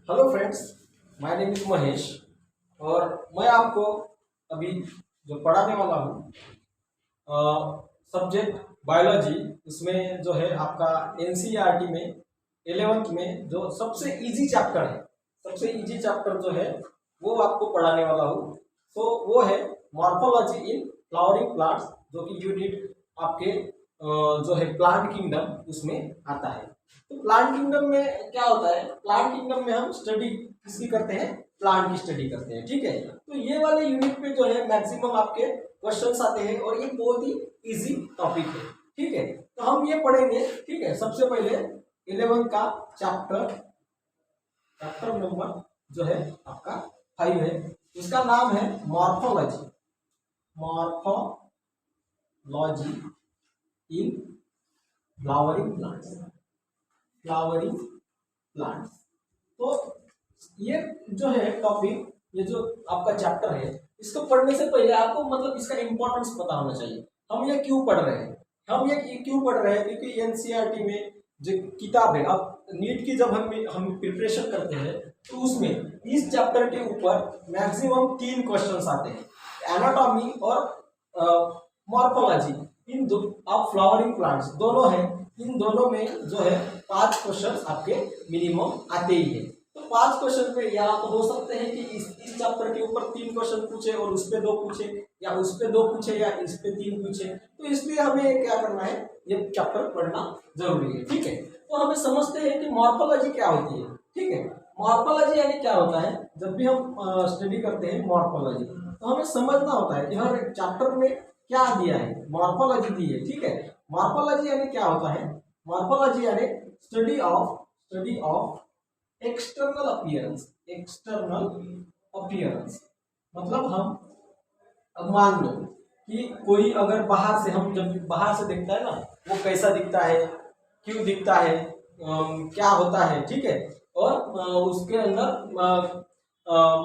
Hello friends, my name is Mahesh और मैं आपको अभी जो पढ़ाने वाला हूँ सब्जेक्ट बायोलॉजी, उसमें जो है आपका एनसीईआरटी में 11th में जो सबसे इजी चैप्टर है, सबसे इजी चैप्टर जो है वो आपको पढ़ाने वाला हूँ। तो वो है मॉर्फोलॉजी इन फ्लावरिंग प्लांट्स, जो कि यूनिट आपके जो है प्लांट किंगडम उसमें आता है। तो प्लांट किंगडम में क्या होता है, प्लांट किंगडम में हम स्टडी किसकी करते हैं, प्लांट की स्टडी करते हैं। ठीक है, तो ये वाले यूनिट पे जो है मैक्सिमम आपके क्वेश्चंस आते हैं और ये बहुत ही इजी टॉपिक है। ठीक है, तो हम ये पढ़ेंगे। ठीक है, सबसे पहले 11 का चैप्टर नंबर जो है आपका 5 है, इसका नाम है morphology. Morphology in flowering plants. Flowering plants, तो ये जो है टॉपिक, ये जो आपका चैप्टर है, इसको पढ़ने से पहले आपको मतलब इसका इंपॉर्टेंस पता होना चाहिए। हम ये क्यों पढ़ रहे हैं, हम ये क्यों पढ़ रहे हैं, क्योंकि एनसीईआरटी में जो किताब है, अब नीट की जब हम प्रिपरेशन करते हैं तो उसमें इस चैप्टर के ऊपर मैक्सिमम 3 क्वेश्चंस आते हैं, एनाटॉमी और मॉर्फोलॉजी इन दो ऑफ फ्लावरिंग प्लांट्स दोनों हैं। इन दोनों में जो है 5 क्वेश्चन आपके मिनिमम आते ही है। तो 5 क्वेश्चन पे या तो हो सकते हैं कि इस चैप्टर के ऊपर 3 क्वेश्चन पूछे और उस पे 2 पूछे, या उस पे 2 पूछे या इस पे 3 पूछे। तो इसलिए हमें क्या करना है, ये चैप्टर पढ़ना जरूरी है। ठीक है, तो हमें समझते हैं कि मॉर्फोलॉजी क्या होती है। ठीक है, मॉर्फोलॉजी यानी क्या होता है, जब भी हम स्टडी करते हैं मॉर्फोलॉजी, तो हमें समझना होता है कि हर एक चैप्टर में क्या दिया है, मॉर्फोलॉजी दी है। ठीक है, मॉर्फोलॉजी यानी क्या होता है, मॉर्फोलॉजी यानी study of external appearance. External appearance मतलब हम, अब मान लो कि कोई अगर बाहर से, हम जब बाहर से देखता है ना, वो कैसा दिखता है, क्यों दिखता है, क्या होता है। ठीक है, और उसके अंदर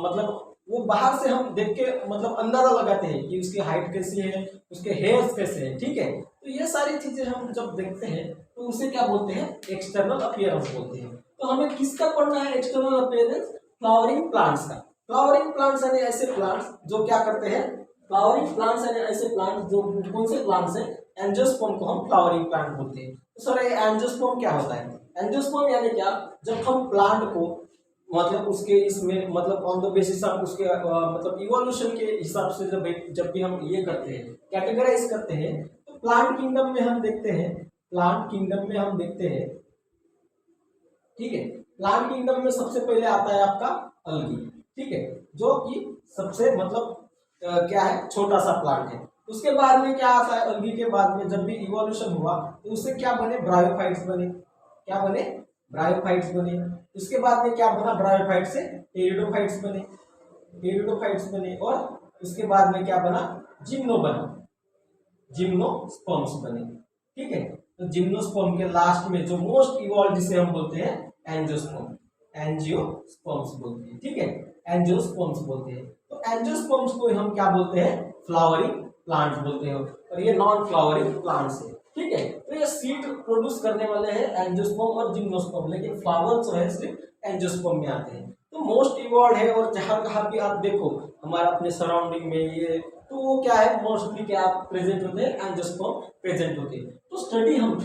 मतलब वो बाहर से हम देख के मतलब अंदाजा लगाते हैं कि उसकी हाइट कैसी है, उसके हेयर्स कैसे हैं। ठीक है, तो ये सारी चीजें हम जब देखते हैं तो उसे क्या बोलते हैं, एक्सटर्नल अपीयरेंस बोलते हैं। तो हमें किसका पढ़ना है, एक्सटर्नल अपीयरेंस फ्लावरिंग प्लांट्स का। फ्लावरिंग प्लांट्स यानी ऐसे प्लांट्स जो क्या करते हैं, फ्लावरिंग प्लांट्स यानी ऐसे प्लांट्स जो, कौन से प्लांट्स हैं, एंजियोस्पर्म को हम फ्लावरिंग प्लांट बोलते हैं। तो सर ये एंजियोस्पर्म क्या होता है, एंजियोस्पर्म यानी क्या, जब हम प्लांट को मतलब उसके इसमें मतलब ऑन द बेसिस ऑफ उसके मतलब इवोल्यूशन के हिसाब से जब भी हम ये करते हैं, कैटेगराइज करते हैं, तो प्लांट किंगडम में हम देखते हैं, प्लांट किंगडम में हम देखते हैं। ठीक है, प्लांट किंगडम में सबसे पहले आता है आपका अलगी। ठीक है, जो कि सबसे मतलब क्या है, छोटा सा प्लांट है। उसके बाद में क्या आता है, अलगी के बाद में जब भी इवोल्यूशन हुआ तो उससे क्या बने, ब्रायोफाइट्स बने। क्या बने, ब्रायोफाइट्स बने। उसके बाद में क्या बना, ब्रायोफाइट से टेरिडोफाइट्स बने। टेरिडोफाइट्स बने और उसके बाद में क्या बना, जिम्नो बना, जिम्नोस्पर्म्स बने। ठीक है, तो जिम्नोस्पर्म के लास्ट में जो मोस्ट इवॉल्व, जिसे हम बोलते हैं एंजियोस्पर्म, एंजियोस्पर्म्स बोलते हैं। ठीक है, एंजियोस्पर्म्स बोलते हैं। तो एंजियोस्पर्म्स को हम क्या बोलते हैं, फ्लावरिंग प्लांट्स बोलते हैं, और ये नॉन फ्लावरिंग प्लांट्स है। ठीक है, तो ये सीड प्रोड्यूस करने वाले हैं एंजियोस्पर्म और जिम्नोस्पर्म, लेकिन फ्लावर जो है सिर्फ एंजियोस्पर्म में आते हैं। तो मोस्ट इवॉल्व है, और जहां कहाँ भी आप देखो हमारा अपने सराउंडिंग में ये, तो वो क्या है, मोस्टली क्या प्रेजेंट होते हैं, एंजियोस्पर्म प्रेजेंट होते हैं। तो स्टडी हम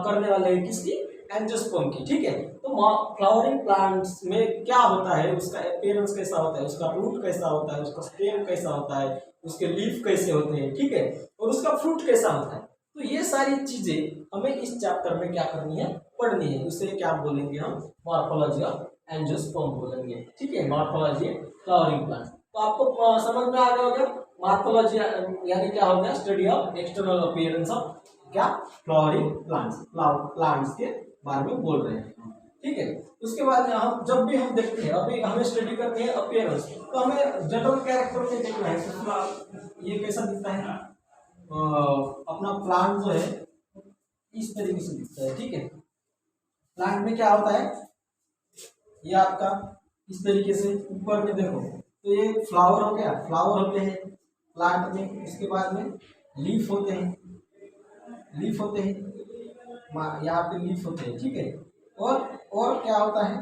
करने वाले हैं किसकी, एंजियोस्पर्म की। ठीक है, तो फ्लावरिंग प्लांट्स में क्या होता है, उसका अपीयरेंस कैसा होता है, उसका रूट कैसा होता है, उसका स्टेम कैसा होता है, उसके लीफ कैसे होते हैं। ठीक है, और उसका फ्रूट कैसा होता है। तो ये सारी चीजें हमें इस चैप्टर में क्या करनी है, पढ़नी है। उसे क्या बोलेंगे हम, मॉर्फोलॉजी ऑफ एंजियोस्पर्म बोलेंगे। ठीक है, मॉर्फोलॉजी फ्लावरिंग प्लांट्स। तो आपको समझ में आ गया होगा, मॉर्फोलॉजी यानी क्या हो गया, study of external appearance of क्या, फ्लावरिंग प्लांट्स, प्लांट्स के बारे में बोल रहे हैं। ठीक है, उसके बाद हम जब भी हम देखते हैं, अभी हमें स्टडी करनी है अपीयरेंस, तो हमें जनरल कैरेक्टर में देखना है, ये कैसा दिखता है, अपना प्लांट जो है इस तरीके से दिखता है। ठीक है, प्लांट में क्या होता है, ये आपका इस तरीके से ऊपर में देखो, तो ये फ्लावर हो गया, फ्लावर होते हैं प्लांट में। इसके बाद में लीफ होते हैं, लीफ होते हैं, यहाँ पे लीफ होते हैं। ठीक है, और क्या होता है,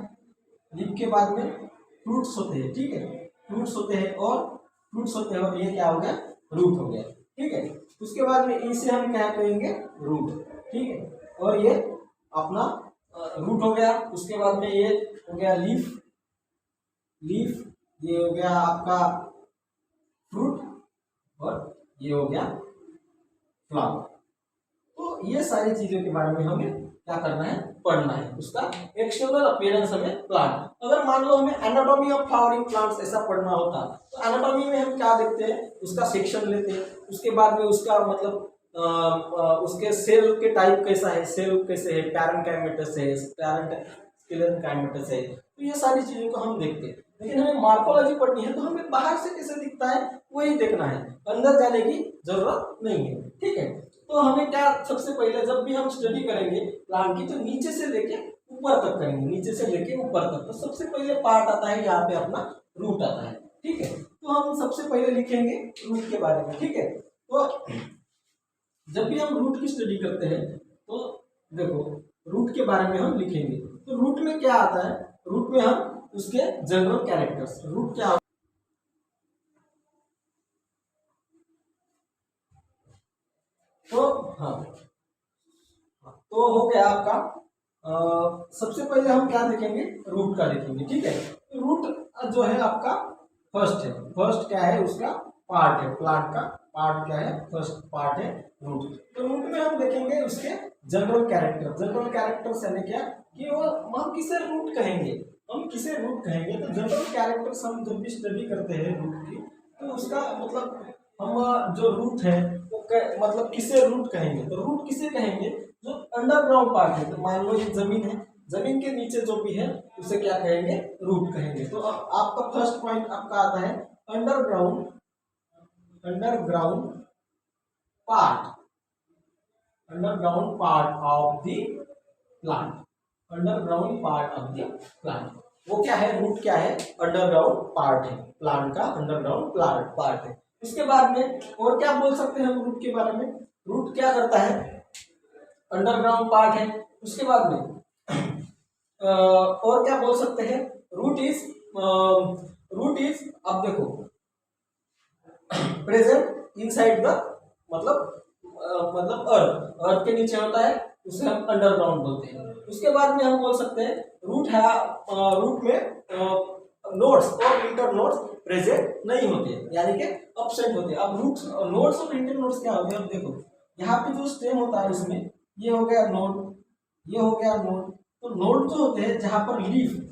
लीफ के बाद में फ्रूट्स होते हैं, ठीक है, फ्रूट्स होते हैं और फ्रूट्स होते हैं, और ये क्या हो गया, रूट हो गया, ठीक है। उसके बाद में इसे हम क्या कहेंगे, रूट, ठीक है, और ये अपना रूट हो गया। उसके बाद में ये हो गया लीफ, लीफ, ये हो गया आपका फ्रूट, और ये हो गया फ्लावर। तो ये सारी चीजों के बारे में हमें क्या करना है, पढ़ना है, उसका एक्सटर्नल अपीयरेंस हमें प्लांट। अगर मान लो हमें एनाटॉमी ऑफ फ्लावरिंग प्लांट्स ऐसा पढ़ना होता, तो एनाटॉमी में हम क्या देखते हैं, उसका सेक्शन लेते हैं, उसके बाद में उसका मतलब उसके सेल के टाइप कैसा है, सेल कैसे है, पैरेन्काइमेटस है, पैरेन्काइमेटस है, तो ये सारी चीजों को हम देखते हैं। लेकिन हमें मार्फोलॉजी पढ़नी है तो हमें बाहर से कैसे दिखता है वही देखना है, अंदर जाने की जरूरत नहीं है, ठीक है। तो हमें क्या, सबसे पहले जब भी हम स्टडी करेंगे प्लांट की, तो नीचे से लेके ऊपर तक करेंगे, नीचे से लेके ऊपर तक। तो सबसे पहले पार्ट आता है यहाँ पे अपना रूट आता है, ठीक है। तो हम सबसे पहले लिखेंगे रूट के बारे में, ठीक है। तो जब भी हम रूट की स्टडी करते हैं तो देखो रूट के बारे में हम लिखेंगे, तो रूट में क्या आता है, रूट में हम उसके जनरल कैरेक्टर्स, रूट क्या, तो हाँ, तो हो गया आपका सबसे पहले हम क्या देखेंगे, रूट का देखेंगे, ठीक है। रूट जो है आपका फर्स्ट है, फर्स्ट क्या है, उसका पार्ट है, प्लांट का पार्ट क्या है, फर्स्ट पार्ट है रूट। तो रूट में हम देखेंगे उसके जनरल कैरेक्टर, जनरल कैरेक्टर्स यानी क्या कि वो हम किसे रूट कहेंगे, हम किसे रूट कहेंगे। तो जनरल कैरेक्टर्स हम जब भी स्टडी करते हैं रूट की, तो उसका मतलब हम जो रूट है वो मतलब किसे रूट कहेंगे, तो रूट किसे कहेंगे, जो अंडरग्राउंड पार्ट है। तो मान लो ये जमीन है, जमीन के नीचे जो भी है उसे क्या कहेंगे, रूट कहेंगे। तो अब आपका फर्स्ट पॉइंट आपका आता है underground, underground part, underground part of the plant, underground part of the plant. वो क्या है, रूट क्या है, अंडरग्राउंड पार्ट है, प्लांट का अंडरग्राउंड पार्ट है। इसके बाद में और क्या बोल सकते हैं हम रूट के बारे में, रूट क्या करता है, अंडरग्राउंड पार्ट है। उसके बाद में और क्या बोल सकते हैं, रूट इज अब देखो प्रेजेंट इनसाइड द मतलब अर्थ के नीचे होता है, उसे हम अंडरग्राउंड बोलते हैं। उसके बाद में हम बोल सकते हैं रूट है, रूट में नोड्स और इंटर नोड्स प्रेजेंट नहीं होते, यानी कि एब्सेंट होते हैं। अब रूट नोड्स और इंटर नोड्स क्या होते हैं, अब देखो यहाँ पे जो स्टेम होता है उसमें ये हो गया नोड, ये हो गया नोड। तो नोड जो होते हैं जहाँ पर लीफ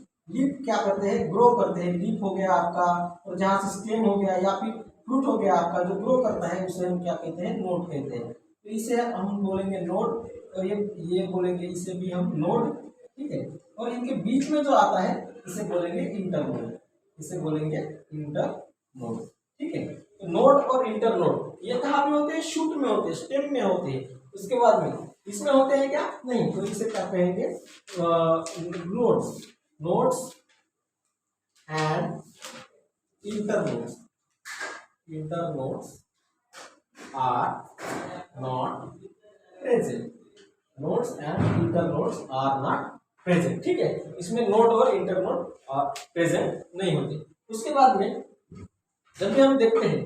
क्या करते हैं, ग्रो करते हैं, लीफ हो गया आपका, और जहाँ से स्टेम हो गया या फिर फ्रूट हो गया आपका जो ग्रो करता है, उसे हम क्या कहते हैं, नोड कहते हैं। तो इसे हम बोलेंगे नोड, और ये बोलेंगे इसे भी हम नोड, ठीक है। और इनके बीच में जो आता है इसे बोलेंगे इंटरनोड, इसे बोलेंगे इंटरनोड, ठीक है। तो नोड और इंटरनोड ये कहाँ पे होते हैं, शूट में होते हैं, स्टेम में होते हैं। उसके बाद में इसमें होते हैं क्या, नहीं, तो इसे क्या कहेंगे, nodes and internodes are not present, nodes and internodes are not present, ठीक है। इसमें नोड और इंटरनोड प्रेजेंट नहीं होते। उसके बाद में जब भी हम देखते हैं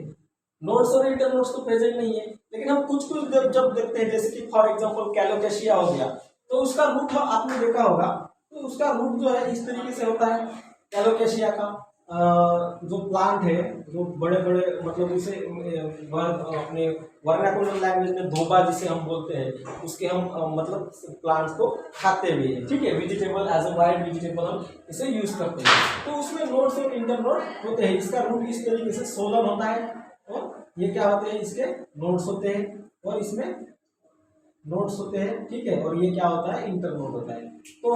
नोड्स और इंटरनोड्स तो प्रेजेंट नहीं है, लेकिन हम कुछ जब देखते हैं, जैसे कि फॉर एग्जांपल कैलोकेशिया हो गया, तो उसका रूट आपने देखा होगा, तो उसका रूट जो है इस तरीके से होता है। कैलोकेशिया का जो प्लांट है, जो बड़े बड़े मतलब उसे अपने वर्नाकुलर लैंग्वेज में धोबा जिसे हम बोलते हैं, उसके हम मतलब प्लांट्स को खाते भी हैं, ठीक है। Vegetable as a wild vegetable हम इसे यूज करते हैं। तो उसमें नोड्स और इंटरनोड होते हैं। इसका रूट इस तरीके से सोलन होता है, और ये क्या होते हैं, इसके नोड्स होते हैं, और इसमें नोड्स होते हैं, ठीक है। और ये क्या होता है, इंटरनोड होता है। तो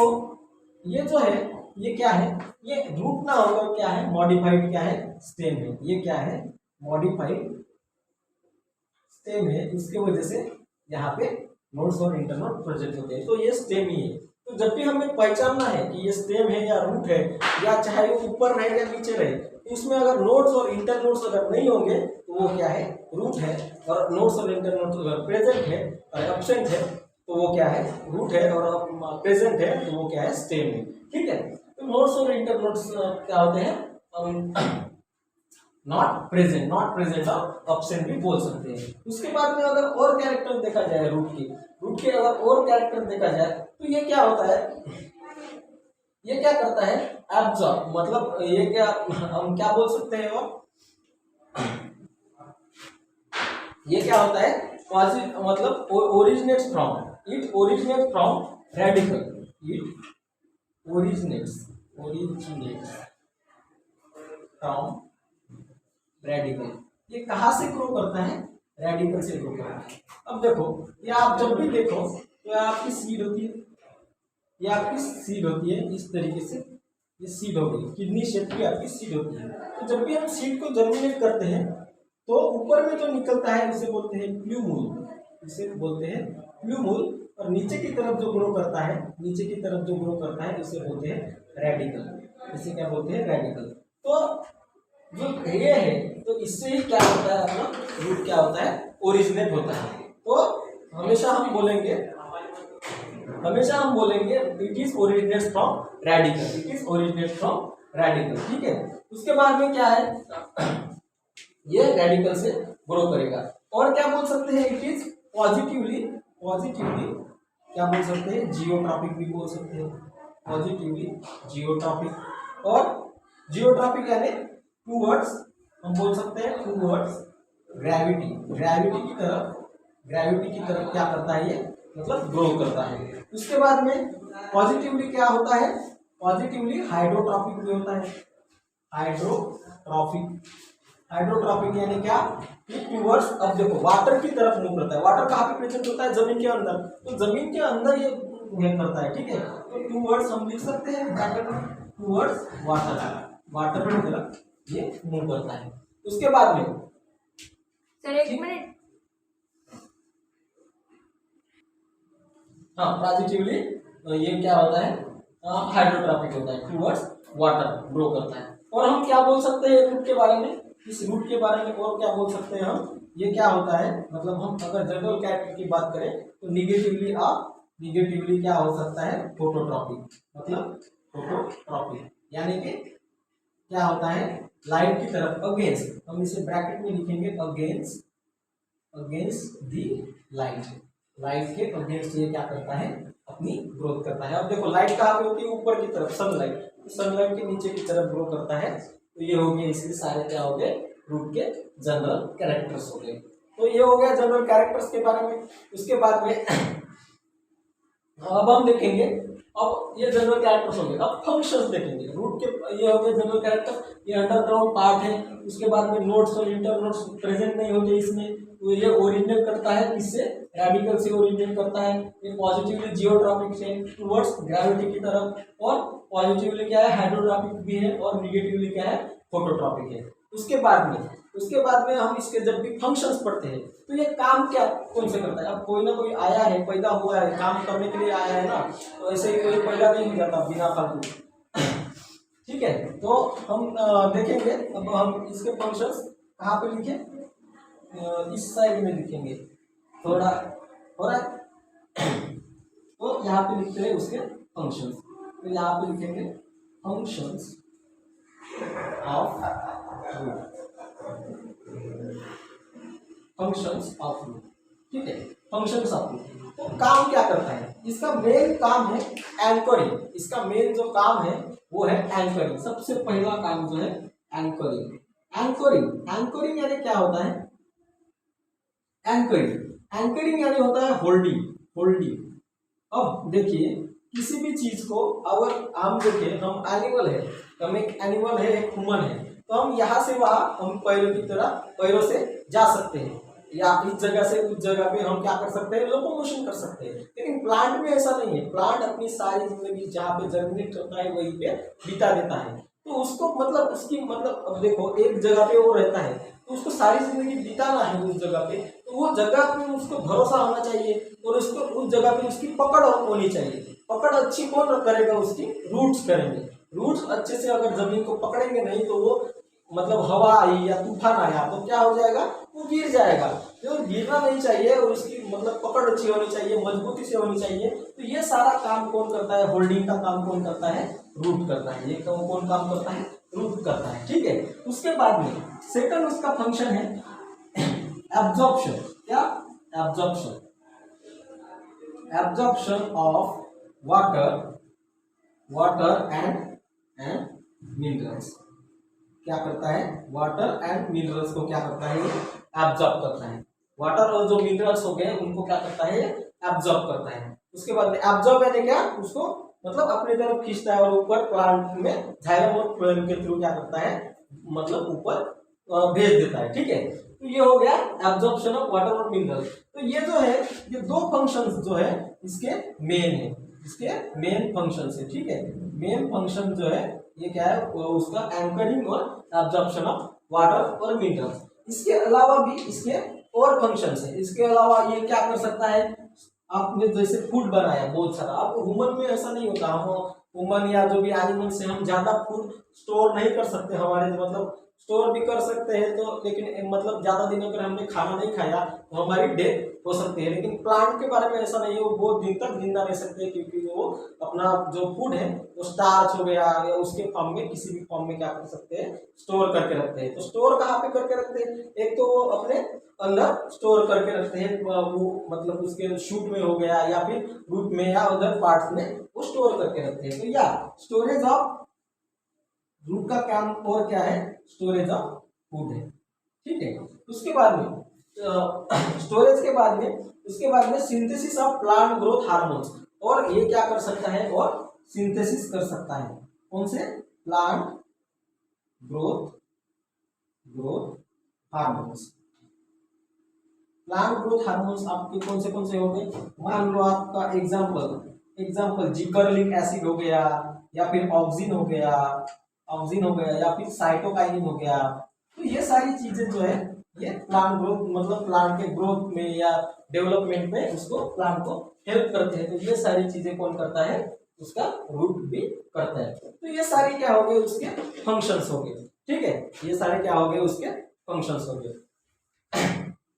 ये जो है ये क्या है, ये रूट ना होकर क्या है, मॉडिफाइड क्या है, स्टेम है। ये क्या है, मॉडिफाइड स्टेम है, इसके वजह से यहाँ पे नोड्स और इंटरनोड प्रेजेंट होते हैं। तो ये स्टेम ही है। तो जब भी हमें पहचानना है कि ये स्टेम है या रूट है, या चाहे वो ऊपर रहे या नीचे रहे, तो उसमें अगर नोड्स और इंटरनोड्स अगर नहीं होंगे तो वो क्या है, रूट है। और नोड्स और इंटरनोड्स अगर प्रेजेंट है और एब्सेंट है तो वो क्या है, रूट है। और प्रेजेंट है तो वो क्या है, स्टेम है, ठीक है। तो तो नोड्स और इंटर नोड्स क्या होते हैं, नॉट प्रेजेंट और ऑब्सेंट भी बोल सकते हैं। उसके बाद में अगर और कैरेक्टर देखा जाए रूट के अगर और कैरेक्टर देखा जाए तो ये क्या होता है, ये क्या करता है, एब्जॉर्ब, मतलब ये क्या हम क्या बोल सकते हैं, और ये क्या होता है, मतलब originates from radical, it originates from radical. ये कहाँ से ग्रो करता है, रेडिकल से ग्रो करता है। अब देखो, ये आप जब भी देखो तो ये आपकी सीड होती है, ये आपकी सीड होती है, इस तरीके से ये सीड हो गई, किडनी शेप की आपकी सीड होती है। तो जब भी हम सीड को जर्मिनेट करते हैं तो ऊपर में जो निकलता है उसे बोलते हैं प्लूमूल, इसे बोलते हैं प्लूमूल, और नीचे की तरफ जो ग्रो करता है, उसे बोलते हैं रेडिकल। इसे क्या बोलते हैं, रेडिकल। तो जो ये है, तो इससे ही क्या होता है, अपना रूट क्या होता है, ओरिजिनेट होता है। तो हमेशा हम बोलेंगे it is originate from radical, ठीक है। उसके बाद में क्या है, ये रेडिकल से ग्रो करेगा। और क्या बोल सकते हैं, इट इज पॉजिटिवली क्या बोल सकते हैं, जियोट्रॉपिक भी बोल सकते हैं, पॉजिटिवली जियोट्रॉपिक। और जियोट्रॉपिक यानी टूवर्ड्स, हम बोल सकते हैं टूवर्ड्स ग्रेविटी की तरफ क्या करता है, ये मतलब ग्रो करता है। उसके बाद में पॉजिटिवली क्या होता है, पॉजिटिवली हाइड्रोट्रॉपिक भी होता है, हाइड्रोट्रॉपिक यानी क्या, टूवर्ड्स, अब देखो वाटर की तरफ मूव करता है। वाटर कहाँ पे प्रेजेंट होता है, जमीन के अंदर, तो जमीन के अंदर ये करता है, ठीक है। तो टूवर्ड्स हम लिख सकते हैं ब्रैकेट में, टूवर्ड्स वाटर की तरफ ये मूव करता है। उसके बाद में सर एक मिनट, हाँ, पॉजिटिवली ये क्या होता है, हाइड्रोट्रॉपिक होता है, टूवर्ड्स वाटर ग्रो करता है। और हम क्या बोल सकते हैं रूट के बारे में, इस रूट के बारे में और क्या बोल सकते हैं हम, ये क्या होता है, मतलब हम अगर जनरल कैरेक्टर की बात करें तो निगेटिवली क्या हो सकता है, फोटोट्रॉपिक, मतलब फोटोट्रॉपिक यानी कि क्या होता है, लाइट की तरफ अगेंस्ट, हम इसे ब्रैकेट में लिखेंगे, अगेंस्ट दी लाइट के अगेंस्ट ये क्या करता है, अपनी ग्रोथ करता है। अब देखो लाइट कहाँ पे होती है, ऊपर की तरफ, सनलाइट के नीचे की तरफ ग्रो करता है। तो ये हो गए, इसके सारे क्या हो गए, रूट के जनरल कैरेक्टर्स हो गए। तो ये हो गया जनरल कैरेक्टर्स के बारे में। उसके बाद में अब हम देखेंगे, अब ये जनरल कैरेक्टर्स हो गए, अब फंक्शंस देखेंगे रूट के। ये हो गए जनरल कैरेक्टर, ये अंडरग्राउंड पार्ट है। उसके बाद में नोड्स और इंटर नोड्स प्रेजेंट नहीं होते इसमें, तो ये ओरिजिनेट करता है किससे, रेडिकल से ओरिजिनेट करता है। ये पॉजिटिवली जियोट्रॉपिक से टुवर्ड्स ग्रेविटी की तरफ, और पॉजिटिवली क्या है, हाइड्रोट्रॉपिक भी है, और निगेटिवली क्या है, फोटोट्रॉपिक है। उसके बाद में हम इसके जब भी फंक्शंस पढ़ते हैं तो ये काम क्या कौन से करता है। अब कोई ना कोई आया है, पैदा हुआ है, काम करने के लिए आया है ना, तो ऐसे ही कोई पैदा नहीं हो जाता बिना फालतू, ठीक है। तो हम देखेंगे, अब हम इसके फंक्शंस कहाँ पे लिखे, इस साइड में लिखेंगे, थोड़ा हो रहा है, तो यहाँ पे लिखते हैं उसके फंक्शंस। तो यहाँ पे लिखेंगे फंक्शंस ऑफ रूट, ठीक है, फंक्शंस ऑफ रूट। तो काम क्या करता है, इसका मेन काम है एंकरिंग। इसका मेन जो काम है वो है एंकरिंग। सबसे पहला काम जो है एंकरिंग यानी क्या होता है, एंकरिंग यानी होता है होल्डिंग। अब देखिए, किसी भी चीज को अगर हम देखें, हम एनिमल है, हम एक एनिमल है, एक ह्यूमन है, तो हम यहाँ से वहाँ हम पैरों से जा सकते हैं, या इस जगह से उस जगह पे हम क्या कर सकते हैं, लोकोमोशन कर सकते हैं। लेकिन प्लांट में ऐसा नहीं है। प्लांट अपनी सारी जिंदगी जहाँ पे जर्मिनेट होता है वहीं पे बिता देता है। तो उसको मतलब उसकी मतलब, अब देखो एक जगह पे वो रहता है तो उसको सारी जिंदगी बिताना है उस जगह पे, तो वो जगह पे उसको भरोसा होना चाहिए, और उसको उस जगह पे उसकी पकड़ होनी चाहिए। पकड़ अच्छी कौन करेगा, उसकी रूट्स करेंगे। रूट्स अच्छे से अगर जमीन को पकड़ेंगे नहीं तो वो मतलब हवा आई या तूफान आया तो क्या हो जाएगा, वो गिर जाएगा। तो गिरना नहीं चाहिए और उसकी मतलब पकड़ अच्छी होनी चाहिए, मजबूती से होनी चाहिए। तो ये सारा काम कौन करता है, होल्डिंग का काम कौन करता है, रूट करता है। ये कौन काम करता है, रूट करता है, ठीक है। उसके बाद में सेकंड उसका फंक्शन है एब्जॉर्प्शन। क्या, absorption, absorption of water and minerals. क्या करता है, वाटर एंड मिनरल्स को क्या करता है, एब्जॉर्ब करता है। वाटर और जो मिनरल्स हो गए उनको क्या करता है, एब्जॉर्ब करता है। उसके बाद में एब्जॉर्ब यानी क्या, उसको मतलब अपनी तरफ खींचता है और ऊपर प्लांट में जाइलम और फ्लोएम के थ्रू क्या करता है, मतलब ऊपर भेज देता है, ठीक है। तो ये हो गया एब्जॉर्प्शन ऑफ वाटर और मिनरल्स। तो ये जो है, ये दो फंक्शंस जो है इसके मेन है, इसके मेन फंक्शन है, ठीक है। मेन फंक्शन जो है ये क्या है, उसका एंकरिंग और एब्जॉर्प्शन ऑफ वाटर और मिनरल्स। इसके अलावा भी इसके और फंक्शंस है। इसके अलावा ये क्या कर सकता है, आपने जैसे फूड बनाया बहुत सारा, अब ह्यूमन में ऐसा नहीं होता, हम ह्यूमन या जो भी एनिमल से हम ज्यादा फूड स्टोर नहीं कर सकते, हमारे मतलब स्टोर भी कर सकते हैं तो, लेकिन मतलब ज्यादा दिन अगर हमने खाना नहीं खाया तो हमारी डेथ हो सकती है। लेकिन प्लांट के बारे में ऐसा नहीं है, वो बहुत दिन तक जिंदा रह सकते हैं, क्योंकि वो अपना जो फूड है वो स्टार्च हो गया या उसके फॉर्म में, किसी भी फॉर्म में क्या कर सकते हैं, स्टोर करके रखते हैं। तो स्टोर कहाँ पे करके रखते हैं, एक तो वो अपने अंदर स्टोर करके रखते हैं, वो मतलब उसके शूट में हो गया या फिर रूट में या अदर पार्ट्स में वो स्टोर करके रखते हैं। तो या स्टोरेज ऑफ रूट का काम और क्या है, स्टोरेज ऑफ फूड है, ठीक है। उसके बाद में स्टोरेज के बाद में, उसके बाद में synthesis of plant growth hormones, और ये क्या कर सकता है, और सिंथेसिस कर सकता है, कौन से, plant growth hormones. Plant growth hormones आपके कौन से हो गए, मान लो आपका एग्जांपल जिबरेलिक एसिड हो गया, या फिर ऑक्सिन हो गया, या फिर साइटोकाइनिन हो गया। तो ये सारी चीजें जो है ये प्लांट ग्रोथ मतलब प्लांट के ग्रोथ में या डेवलपमेंट में उसको प्लांट को हेल्प करते हैं। तो ये सारी चीजें कौन करता है, उसका रूट भी करता है। तो ये सारी क्या हो गए, उसके फंक्शंस हो गए, ठीक है। ये सारे क्या हो गए, उसके फंक्शंस हो गए।